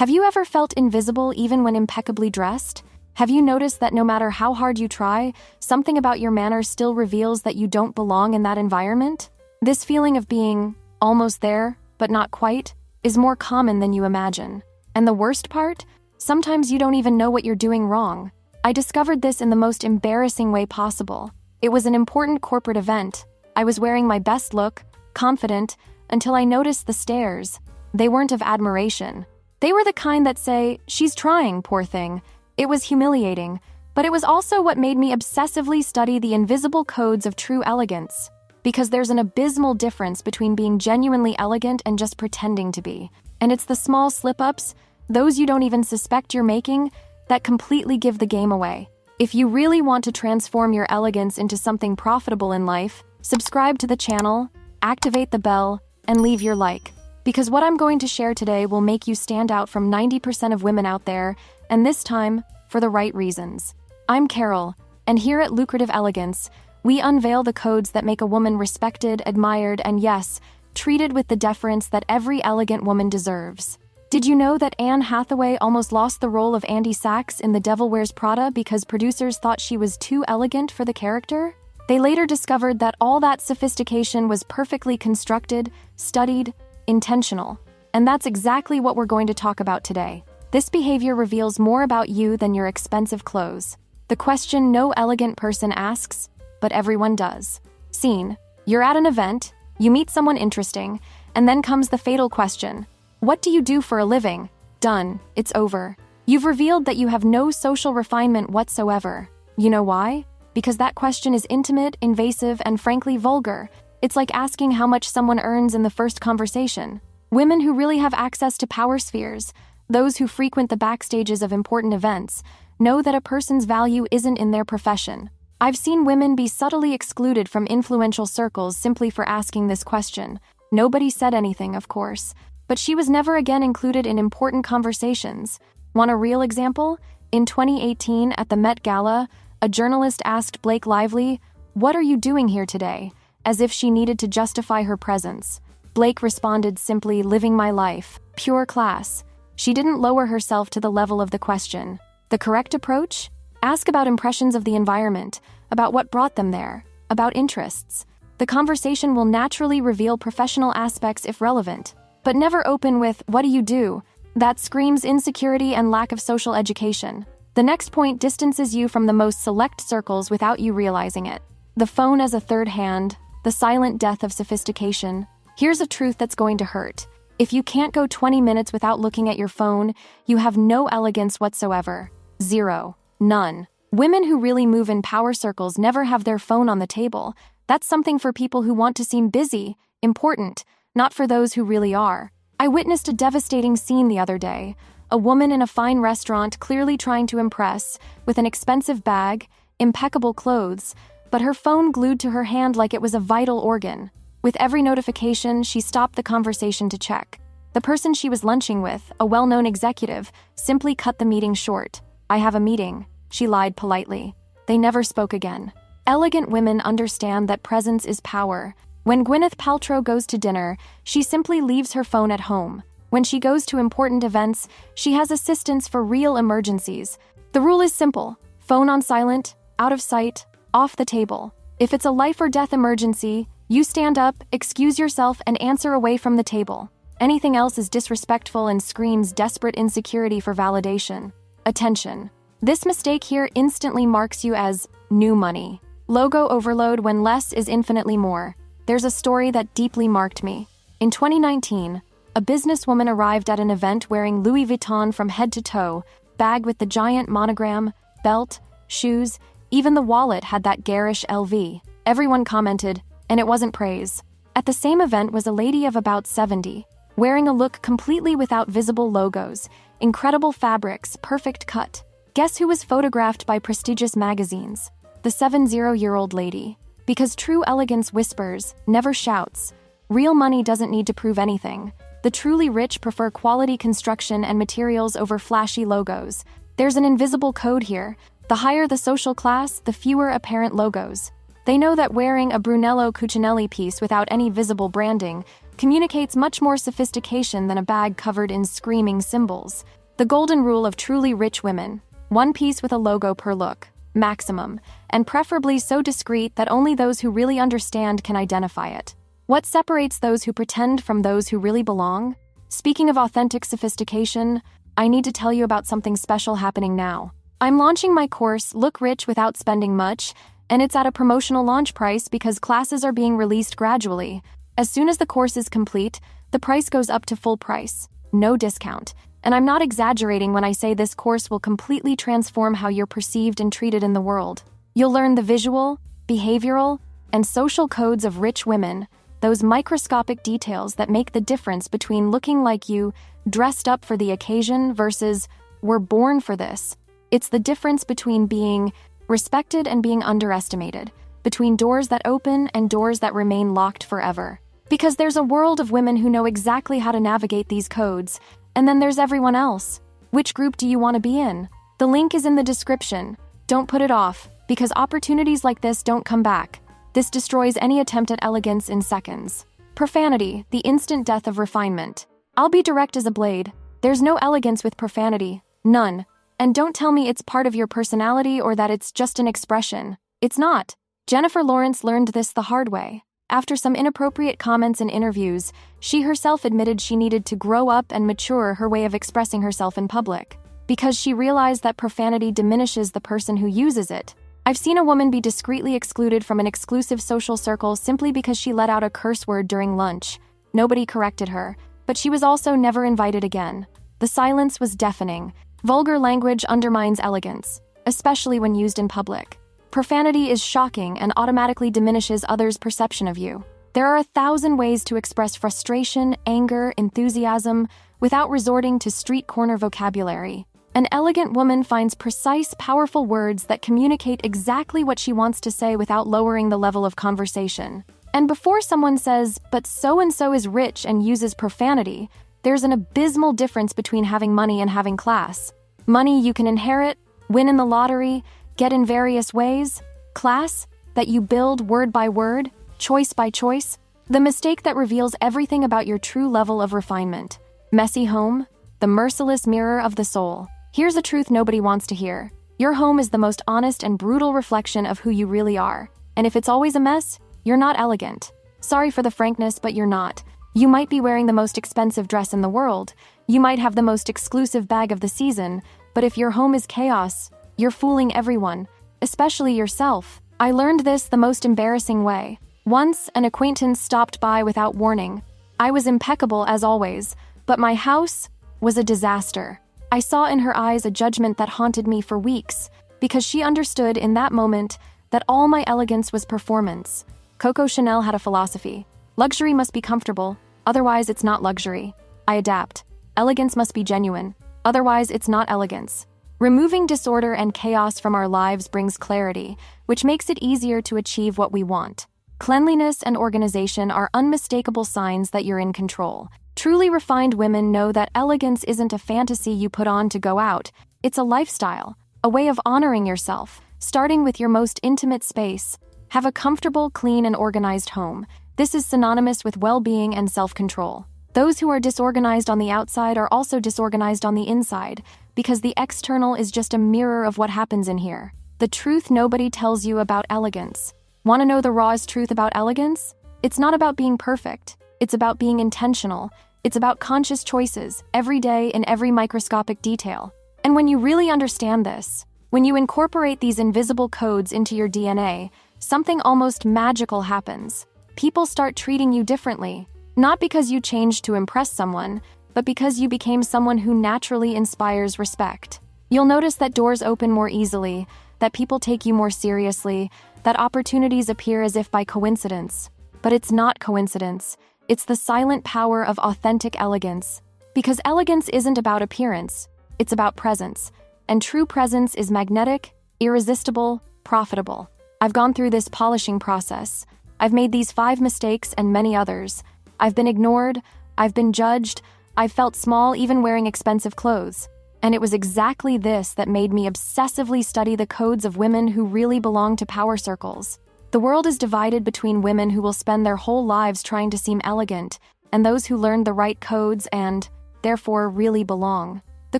Have you ever felt invisible even when impeccably dressed? Have you noticed that no matter how hard you try, something about your manner still reveals that you don't belong in that environment? This feeling of being almost there, but not quite, is more common than you imagine. And the worst part? Sometimes you don't even know what you're doing wrong. I discovered this in the most embarrassing way possible. It was an important corporate event. I was wearing my best look, confident, until I noticed the stares. They weren't of admiration. They were the kind that say, "She's trying, poor thing." It was humiliating, but it was also what made me obsessively study the invisible codes of true elegance. Because there's an abysmal difference between being genuinely elegant and just pretending to be. And it's the small slip-ups, those you don't even suspect you're making, that completely give the game away. If you really want to transform your elegance into something profitable in life, subscribe to the channel, activate the bell, and leave your like. Because what I'm going to share today will make you stand out from 90% of women out there, and this time, for the right reasons. I'm Carol, and here at Lucrative Elegance, we unveil the codes that make a woman respected, admired, and yes, treated with the deference that every elegant woman deserves. Did you know that Anne Hathaway almost lost the role of Andy Sachs in The Devil Wears Prada because producers thought she was too elegant for the character? They later discovered that all that sophistication was perfectly constructed, studied, intentional. And that's exactly what we're going to talk about today. This behavior reveals more about you than your expensive clothes. The question no elegant person asks, but everyone does. Scene: you're at an event, you meet someone interesting, and then comes the fatal question. What do you do for a living? Done. It's over. You've revealed that you have no social refinement whatsoever. You know why? Because that question is intimate, invasive, and frankly vulgar. It's like asking how much someone earns in the first conversation. Women who really have access to power spheres, those who frequent the backstages of important events, know that a person's value isn't in their profession. I've seen women be subtly excluded from influential circles simply for asking this question. Nobody said anything, of course, but she was never again included in important conversations. Want a real example? In 2018, at the Met Gala, a journalist asked Blake Lively, "What are you doing here today?" as if she needed to justify her presence. Blake responded simply, "Living my life." Pure class. She didn't lower herself to the level of the question. The correct approach? Ask about impressions of the environment, about what brought them there, about interests. The conversation will naturally reveal professional aspects if relevant, but never open with, "What do you do?" That screams insecurity and lack of social education. The next point distances you from the most select circles without you realizing it. The phone as a third hand, the silent death of sophistication. Here's a truth that's going to hurt. If you can't go 20 minutes without looking at your phone, you have no elegance whatsoever. Zero. None. Women who really move in power circles never have their phone on the table. That's something for people who want to seem busy, important, not for those who really are. I witnessed a devastating scene the other day. A woman in a fine restaurant clearly trying to impress, with an expensive bag, impeccable clothes, but her phone glued to her hand like it was a vital organ. With every notification, she stopped the conversation to check. The person she was lunching with, a well-known executive, simply cut the meeting short. "I have a meeting," she lied politely. They never spoke again. Elegant women understand that presence is power. When Gwyneth Paltrow goes to dinner, she simply leaves her phone at home. When she goes to important events, she has assistance for real emergencies. The rule is simple: phone on silent, out of sight, off the table. If it's a life or death emergency, you stand up, excuse yourself, and answer away from the table. Anything else is disrespectful and screams desperate insecurity for validation. Attention. This mistake here instantly marks you as new money. Logo overload when less is infinitely more. There's a story that deeply marked me. In 2019, a businesswoman arrived at an event wearing Louis Vuitton from head to toe, bag with the giant monogram, belt, shoes, even the wallet had that garish LV. Everyone commented, and it wasn't praise. At the same event was a lady of about 70, wearing a look completely without visible logos, incredible fabrics, perfect cut. Guess who was photographed by prestigious magazines? The 70-year-old lady. Because true elegance whispers, never shouts. Real money doesn't need to prove anything. The truly rich prefer quality construction and materials over flashy logos. There's an invisible code here. The higher the social class, the fewer apparent logos. They know that wearing a Brunello Cucinelli piece without any visible branding communicates much more sophistication than a bag covered in screaming symbols. The golden rule of truly rich women: one piece with a logo per look, maximum, and preferably so discreet that only those who really understand can identify it. What separates those who pretend from those who really belong? Speaking of authentic sophistication, I need to tell you about something special happening now. I'm launching my course, Look Rich Without Spending Much, and it's at a promotional launch price because classes are being released gradually. As soon as the course is complete, the price goes up to full price, no discount. And I'm not exaggerating when I say this course will completely transform how you're perceived and treated in the world. You'll learn the visual, behavioral, and social codes of rich women, those microscopic details that make the difference between looking like you, dressed up for the occasion, versus we're born for this. It's the difference between being respected and being underestimated, between doors that open and doors that remain locked forever. Because there's a world of women who know exactly how to navigate these codes, and then there's everyone else. Which group do you want to be in? The link is in the description. Don't put it off, because opportunities like this don't come back. This destroys any attempt at elegance in seconds. Profanity, the instant death of refinement. I'll be direct as a blade. There's no elegance with profanity. None. And don't tell me it's part of your personality or that it's just an expression. It's not. Jennifer Lawrence learned this the hard way. After some inappropriate comments in interviews, she herself admitted she needed to grow up and mature her way of expressing herself in public, because she realized that profanity diminishes the person who uses it. I've seen a woman be discreetly excluded from an exclusive social circle simply because she let out a curse word during lunch. Nobody corrected her, but she was also never invited again. The silence was deafening. Vulgar language undermines elegance, especially when used in public. Profanity is shocking and automatically diminishes others' perception of you. There are 1,000 ways to express frustration, anger, enthusiasm, without resorting to street corner vocabulary. An elegant woman finds precise, powerful words that communicate exactly what she wants to say without lowering the level of conversation. And before someone says, "But so-and-so is rich and uses profanity," there's an abysmal difference between having money and having class. Money you can inherit, win in the lottery, get in various ways. Class, that you build word by word, choice by choice. The mistake that reveals everything about your true level of refinement. Messy home, the merciless mirror of the soul. Here's a truth nobody wants to hear. Your home is the most honest and brutal reflection of who you really are. And if it's always a mess, you're not elegant. Sorry for the frankness, but you're not. You might be wearing the most expensive dress in the world. You might have the most exclusive bag of the season. But if your home is chaos, you're fooling everyone, especially yourself. I learned this the most embarrassing way. Once, an acquaintance stopped by without warning. I was impeccable as always, but my house was a disaster. I saw in her eyes a judgment that haunted me for weeks, because she understood in that moment that all my elegance was performance. Coco Chanel had a philosophy. Luxury must be comfortable, otherwise it's not luxury. I adapt. Elegance must be genuine, otherwise it's not elegance. Removing disorder and chaos from our lives brings clarity, which makes it easier to achieve what we want. Cleanliness and organization are unmistakable signs that you're in control. Truly refined women know that elegance isn't a fantasy you put on to go out. It's a lifestyle, a way of honoring yourself, starting with your most intimate space. Have a comfortable, clean, and organized home. This is synonymous with well-being and self-control. Those who are disorganized on the outside are also disorganized on the inside, because the external is just a mirror of what happens in here. The truth nobody tells you about elegance. Want to know the rawest truth about elegance? It's not about being perfect. It's about being intentional. It's about conscious choices, every day in every microscopic detail. And when you really understand this, when you incorporate these invisible codes into your DNA, something almost magical happens. People start treating you differently, not because you changed to impress someone, but because you became someone who naturally inspires respect. You'll notice that doors open more easily, that people take you more seriously, that opportunities appear as if by coincidence. But it's not coincidence. It's the silent power of authentic elegance. Because elegance isn't about appearance, it's about presence. And true presence is magnetic, irresistible, profitable. I've gone through this polishing process. I've made these 5 mistakes and many others. I've been ignored, I've been judged, I've felt small even wearing expensive clothes. And it was exactly this that made me obsessively study the codes of women who really belong to power circles. The world is divided between women who will spend their whole lives trying to seem elegant, and those who learned the right codes and, therefore, really belong. The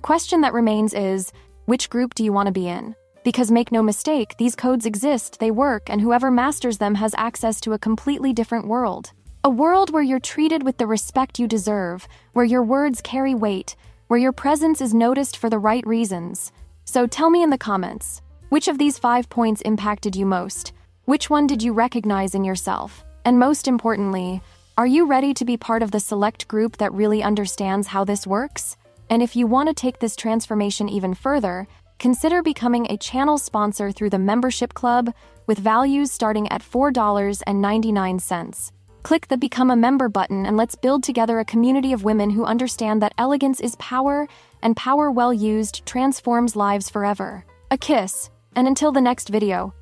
question that remains is, which group do you want to be in? Because make no mistake, these codes exist, they work, and whoever masters them has access to a completely different world. A world where you're treated with the respect you deserve, where your words carry weight, where your presence is noticed for the right reasons. So tell me in the comments, which of these 5 points impacted you most? Which one did you recognize in yourself? And most importantly, are you ready to be part of the select group that really understands how this works? And if you want to take this transformation even further, consider becoming a channel sponsor through the membership club with values starting at $4.99. Click the Become a Member button and let's build together a community of women who understand that elegance is power, and power well used transforms lives forever. A kiss, and until the next video.